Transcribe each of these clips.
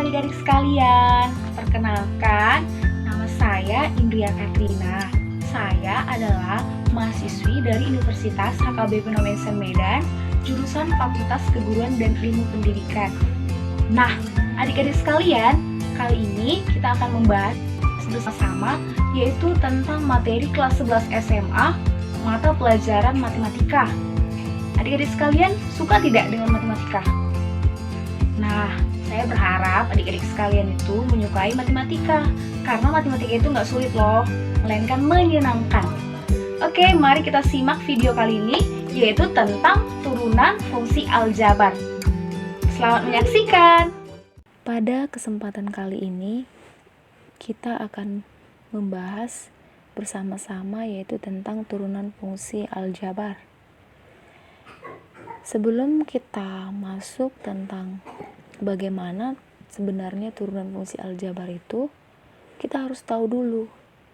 adik-adik sekalian, perkenalkan, nama saya Indria Katrina. Saya adalah mahasiswi dari Universitas HKBP Nomensen Medan, jurusan Fakultas Keguruan dan Ilmu Pendidikan. Nah, adik-adik sekalian, kali ini kita akan membahas bersama yaitu tentang materi kelas 11 SMA, mata pelajaran matematika. Adik-adik sekalian suka tidak dengan matematika? Nah, saya berharap adik-adik sekalian itu menyukai matematika, karena matematika itu nggak sulit loh, melainkan menyenangkan. Oke, mari kita simak video kali ini, yaitu tentang turunan fungsi aljabar. Selamat menyaksikan! Pada kesempatan kali ini, kita akan membahas bersama-sama yaitu tentang turunan fungsi aljabar. Sebelum kita masuk tentang bagaimana sebenarnya turunan fungsi aljabar itu, kita harus tahu dulu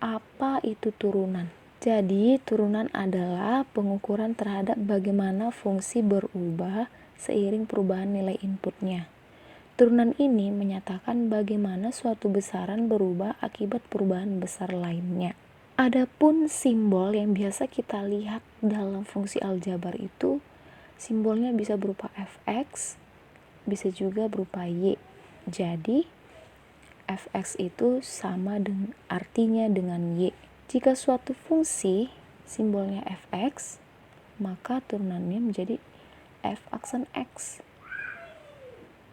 apa itu turunan. Jadi, turunan adalah pengukuran terhadap bagaimana fungsi berubah seiring perubahan nilai inputnya. Turunan ini menyatakan bagaimana suatu besaran berubah akibat perubahan besar lainnya. Adapun simbol yang biasa kita lihat dalam fungsi aljabar itu, simbolnya bisa berupa fx, bisa juga berupa y. Jadi, fx itu sama dengan artinya dengan y. Jika suatu fungsi simbolnya fx, maka turunannya menjadi f aksen x.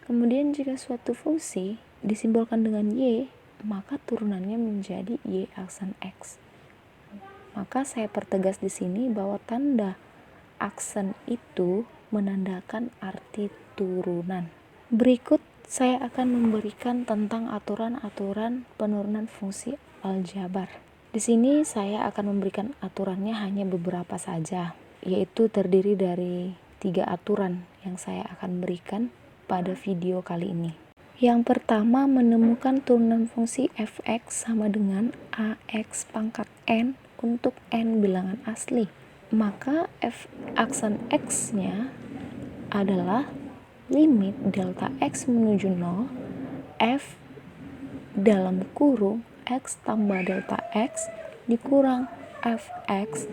Kemudian jika suatu fungsi disimbolkan dengan y, maka turunannya menjadi y aksen x. Maka saya pertegas di sini bahwa tanda aksen itu menandakan arti turunan. Berikut saya akan memberikan tentang aturan-aturan penurunan fungsi aljabar. Di sini saya akan memberikan aturannya hanya beberapa saja, yaitu terdiri dari 3 aturan yang saya akan berikan pada video kali ini. Yang pertama, menemukan turunan fungsi fx sama dengan ax pangkat n untuk n bilangan asli. Maka f aksen x-nya adalah limit delta x menuju 0 f dalam kurung x tambah delta x dikurang fx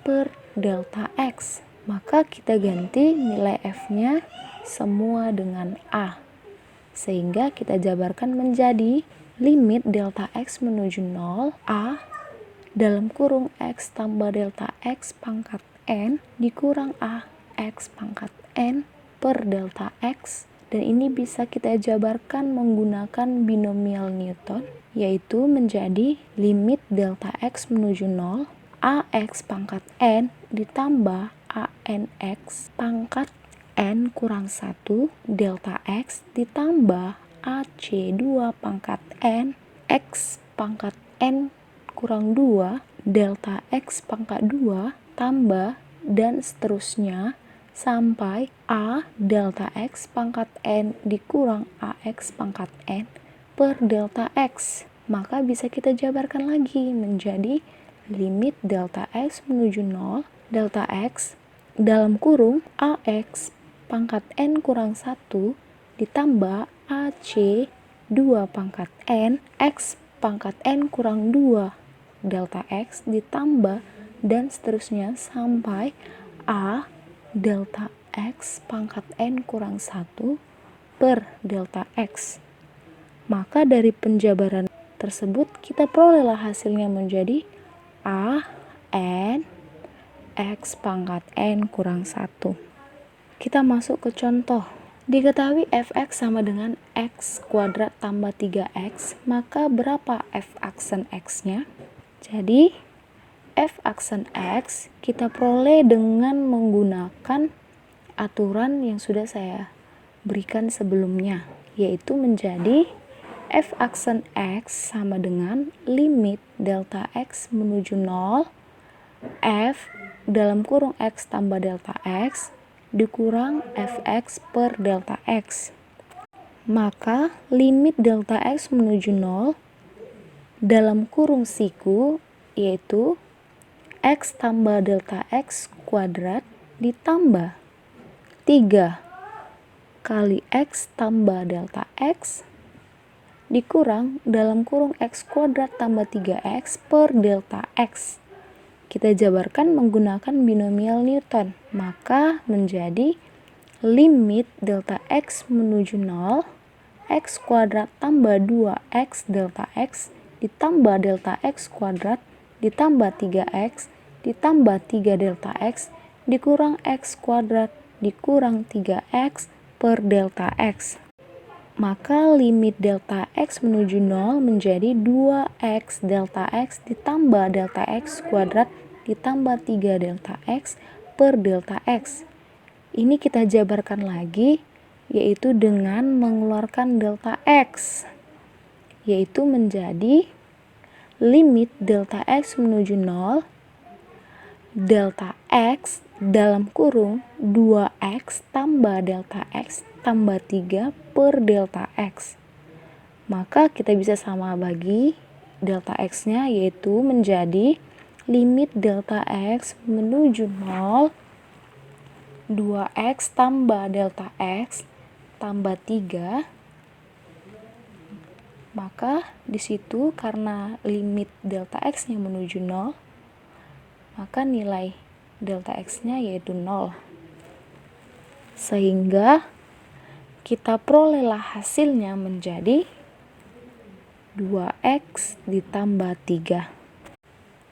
per delta x. Maka kita ganti nilai f-nya semua dengan a, sehingga kita jabarkan menjadi limit delta x menuju 0 a dalam kurung x tambah delta x pangkat n dikurang a x pangkat n per delta x, dan ini bisa kita jabarkan menggunakan binomial Newton, yaitu menjadi limit delta x menuju 0 ax pangkat n ditambah anx pangkat n kurang 1 delta x ditambah ac2 pangkat n x pangkat n kurang 2 delta x pangkat 2 tambah dan seterusnya sampai a delta x pangkat n dikurang ax pangkat n per delta x. Maka bisa kita jabarkan lagi menjadi limit delta x menuju 0 delta x dalam kurung ax pangkat n kurang 1 ditambah ac2 pangkat n x pangkat n kurang 2 delta x ditambah dan seterusnya sampai a delta x pangkat n kurang 1 per delta x. Maka dari penjabaran tersebut kita perolehlah hasilnya menjadi a n x pangkat n kurang 1. Kita masuk ke contoh. Diketahui fx sama dengan x kuadrat tambah 3x, maka berapa f aksen x-nya? Jadi, f aksen x kita peroleh dengan menggunakan aturan yang sudah saya berikan sebelumnya, yaitu menjadi f aksen x sama dengan limit delta x menuju 0 f dalam kurung x tambah delta x dikurang fx per delta x. Maka limit delta x menuju 0 dalam kurung siku yaitu x tambah delta x kuadrat ditambah 3 kali x tambah delta x dikurang dalam kurung x kuadrat tambah 3x per delta x. Kita jabarkan menggunakan binomial Newton, maka menjadi limit delta x menuju 0, x kuadrat tambah 2x delta x ditambah delta x kuadrat ditambah 3x ditambah 3 delta x dikurang x kuadrat dikurang 3x per delta x. Maka limit delta x menuju 0 menjadi 2x delta x ditambah delta x kuadrat ditambah 3 delta x per delta x. Ini kita jabarkan lagi, yaitu dengan mengeluarkan delta x, yaitu menjadi limit delta x menuju 0, delta x dalam kurung 2x tambah delta x tambah 3 per delta x. Maka kita bisa sama bagi delta x-nya, yaitu menjadi limit delta x menuju 0, 2x tambah delta x tambah 3. Maka disitu karena limit delta x-nya menuju 0, maka nilai delta x-nya yaitu 0. Sehingga kita perolehlah hasilnya menjadi 2x ditambah 3.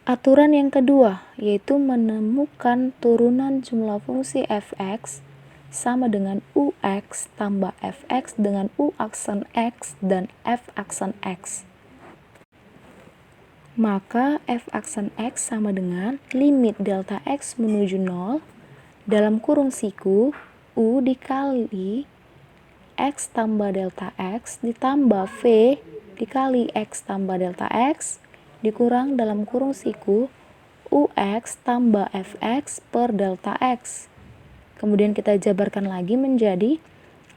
Aturan yang kedua, yaitu menemukan turunan jumlah fungsi f(x) sama dengan ux tambah fx dengan u aksen x dan f aksen x. Maka f aksen x sama dengan limit delta x menuju 0 dalam kurung siku u dikali x tambah delta x ditambah v dikali x tambah delta x dikurang dalam kurung siku ux tambah fx per delta x. Kemudian kita jabarkan lagi menjadi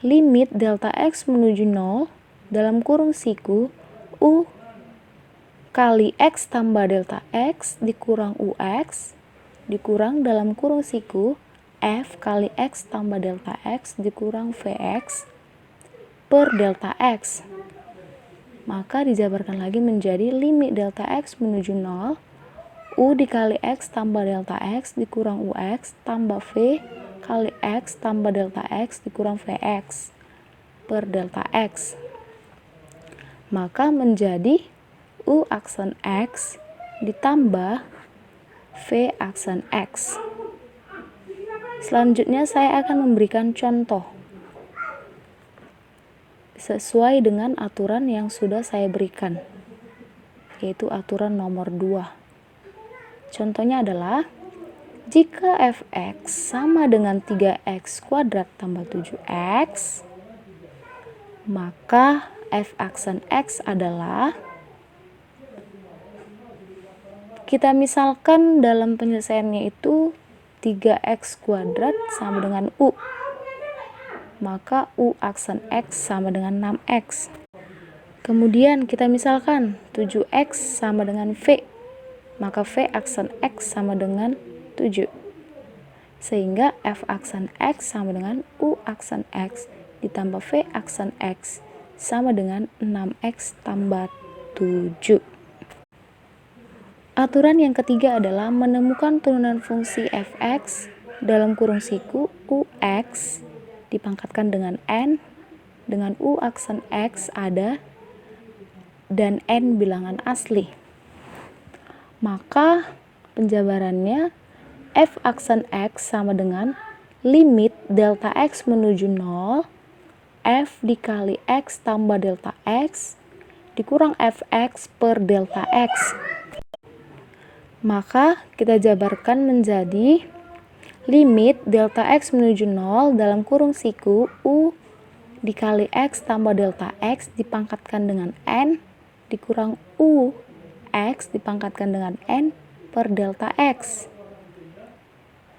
limit delta x menuju 0 dalam kurung siku u kali x tambah delta x dikurang ux dikurang dalam kurung siku f kali x tambah delta x dikurang vx per delta x. Maka dijabarkan lagi menjadi limit delta x menuju 0, u dikali x tambah delta x dikurang ux tambah v kali x tambah delta x dikurang vx per delta x. Maka menjadi u aksen x ditambah v aksen x. Selanjutnya saya akan memberikan contoh sesuai dengan aturan yang sudah saya berikan, yaitu aturan nomor 2. Contohnya adalah jika fx sama dengan 3x kuadrat tambah 7x, maka f aksen x adalah, kita misalkan dalam penyelesaiannya itu 3x kuadrat sama dengan u, maka u aksen x sama dengan 6x. Kemudian kita misalkan 7x sama dengan v, maka v aksen x sama dengan 7. Sehingga f aksen x sama dengan u aksen x ditambah v aksen x sama dengan 6x tambah 7. Aturan yang ketiga adalah menemukan turunan fungsi fx dalam kurung siku ux dipangkatkan dengan n dengan u aksen x ada dan n bilangan asli. Maka penjabarannya f aksen x sama dengan limit delta x menuju 0 f dikali x tambah delta x dikurang fx per delta x. Maka kita jabarkan menjadi limit delta x menuju 0 dalam kurung siku u dikali x tambah delta x dipangkatkan dengan n dikurang u x dipangkatkan dengan n per delta x.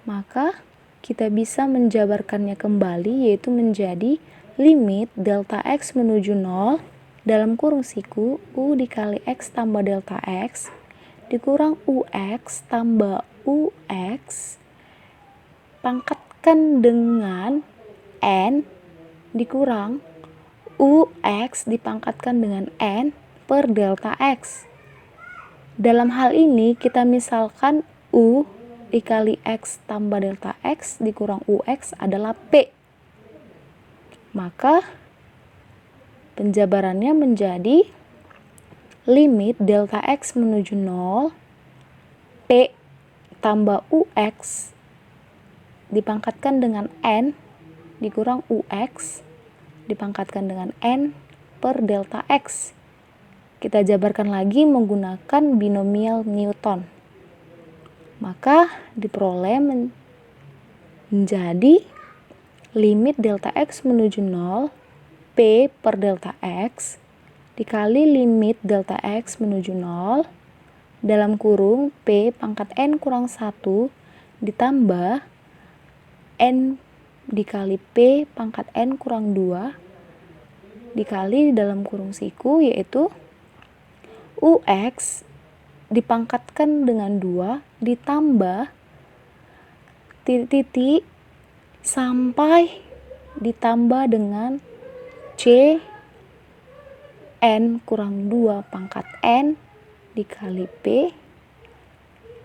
Maka kita bisa menjabarkannya kembali, yaitu menjadi limit delta x menuju 0 dalam kurung siku u dikali x tambah delta x dikurang ux tambah ux pangkatkan dengan n dikurang UX dipangkatkan dengan N per delta X. Dalam hal ini kita misalkan U dikali X tambah delta X dikurang UX adalah P. Maka penjabarannya menjadi limit delta X menuju 0, P tambah UX dipangkatkan dengan N dikurang UX dipangkatkan dengan N per delta X. Kita jabarkan lagi menggunakan binomial Newton. Maka diperoleh menjadi limit delta X menuju 0, P per delta X dikali limit delta X menuju 0 dalam kurung P pangkat N kurang 1 ditambah N dikali P pangkat N kurang 2 dikali dalam kurung siku yaitu UX dipangkatkan dengan 2 ditambah titik-titik sampai ditambah dengan C N kurang 2 pangkat N dikali P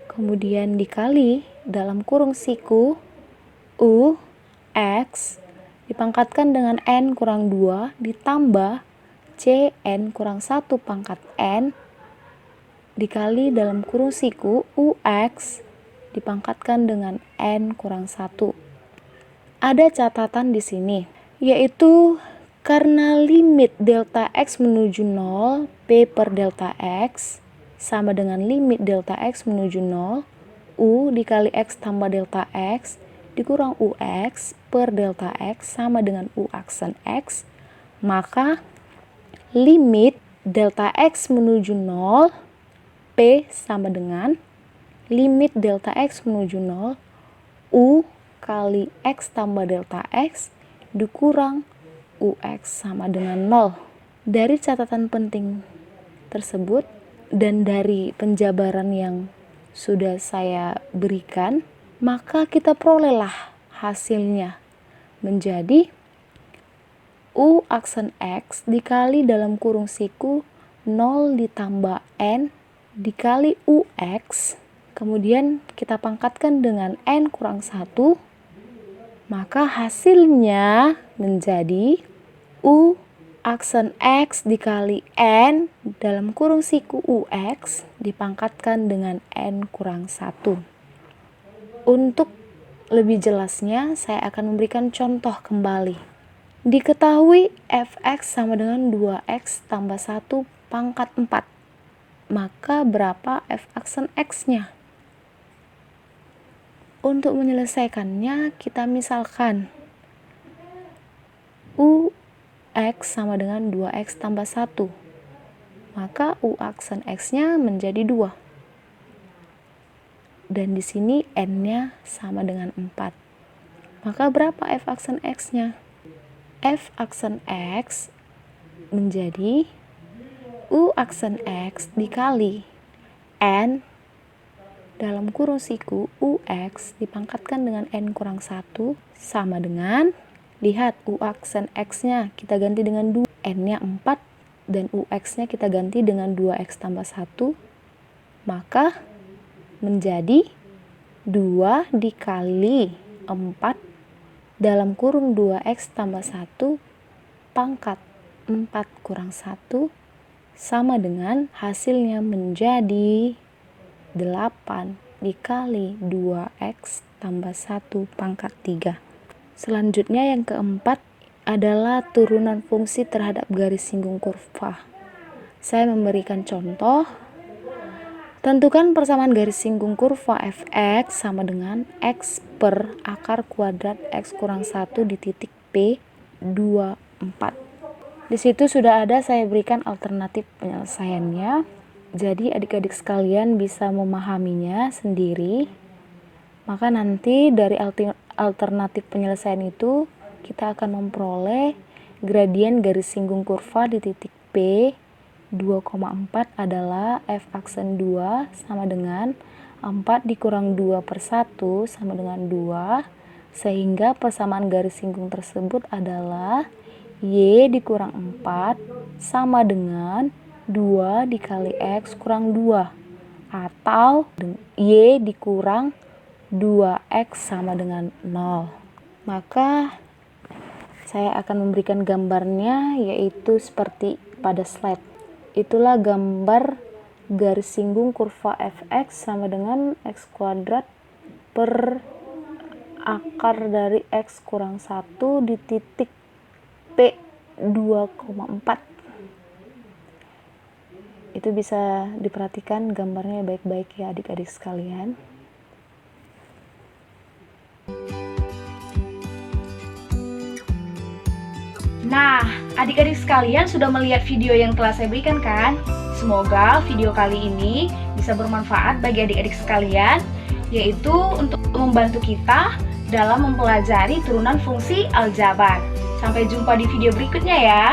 kemudian dikali dalam kurung siku U X dipangkatkan dengan N kurang 2 ditambah C N kurang 1 pangkat N dikali dalam kurung siku UX dipangkatkan dengan N kurang 1. Ada catatan di sini, yaitu karena limit delta X menuju 0 P per delta X sama dengan limit delta X menuju 0 U dikali X tambah delta X dikurang UX per delta X sama dengan U aksen X, maka limit delta X menuju 0 P sama dengan limit delta X menuju 0 U kali X tambah delta X dikurang UX sama dengan 0. Dari catatan penting tersebut dan dari penjabaran yang sudah saya berikan, maka kita perolehlah hasilnya menjadi U aksen X dikali dalam kurung siku 0 ditambah N dikali UX, kemudian kita pangkatkan dengan N kurang 1, maka hasilnya menjadi U aksen X dikali N dalam kurung siku UX dipangkatkan dengan N kurang 1. Untuk lebih jelasnya, saya akan memberikan contoh kembali. Diketahui fx sama dengan 2x tambah 1 pangkat 4. Maka berapa f aksen x-nya? Untuk menyelesaikannya, kita misalkan u x sama dengan 2x tambah 1. Maka u aksen x-nya menjadi 2. Dan di sini n-nya sama dengan 4. Maka berapa f aksen x-nya? F aksen x menjadi u aksen x dikali n dalam kurung siku ux dipangkatkan dengan n kurang 1 sama dengan, lihat u aksen x-nya kita ganti dengan 2, n-nya 4 dan ux-nya kita ganti dengan 2x tambah 1, maka menjadi 2 dikali 4 dalam kurung 2x tambah 1 pangkat 4 kurang 1 sama dengan hasilnya menjadi 8 dikali 2x tambah 1 pangkat 3. Selanjutnya yang keempat adalah turunan fungsi terhadap garis singgung kurva. Saya memberikan contoh. Tentukan persamaan garis singgung kurva fx sama dengan x per akar kuadrat x kurang 1 di titik P 24. Di situ sudah ada saya berikan alternatif penyelesaiannya. Jadi adik-adik sekalian bisa memahaminya sendiri. Maka nanti dari alternatif penyelesaian itu kita akan memperoleh gradien garis singgung kurva di titik P 2,4 adalah f aksen 2 sama dengan 4 dikurang 2 per 1 sama dengan 2, sehingga persamaan garis singgung tersebut adalah Y dikurang 4 sama dengan 2 dikali X kurang 2. Atau Y dikurang 2X sama dengan 0. Maka saya akan memberikan gambarnya, yaitu seperti pada slide. Itulah gambar garis singgung kurva fx sama dengan x kuadrat per akar dari x kurang 1 di titik P 2,4. Itu bisa diperhatikan gambarnya baik-baik ya adik-adik sekalian. Nah, adik-adik sekalian sudah melihat video yang telah saya berikan kan? Semoga video kali ini bisa bermanfaat bagi adik-adik sekalian, yaitu untuk membantu kita dalam mempelajari turunan fungsi aljabar. Sampai jumpa di video berikutnya ya.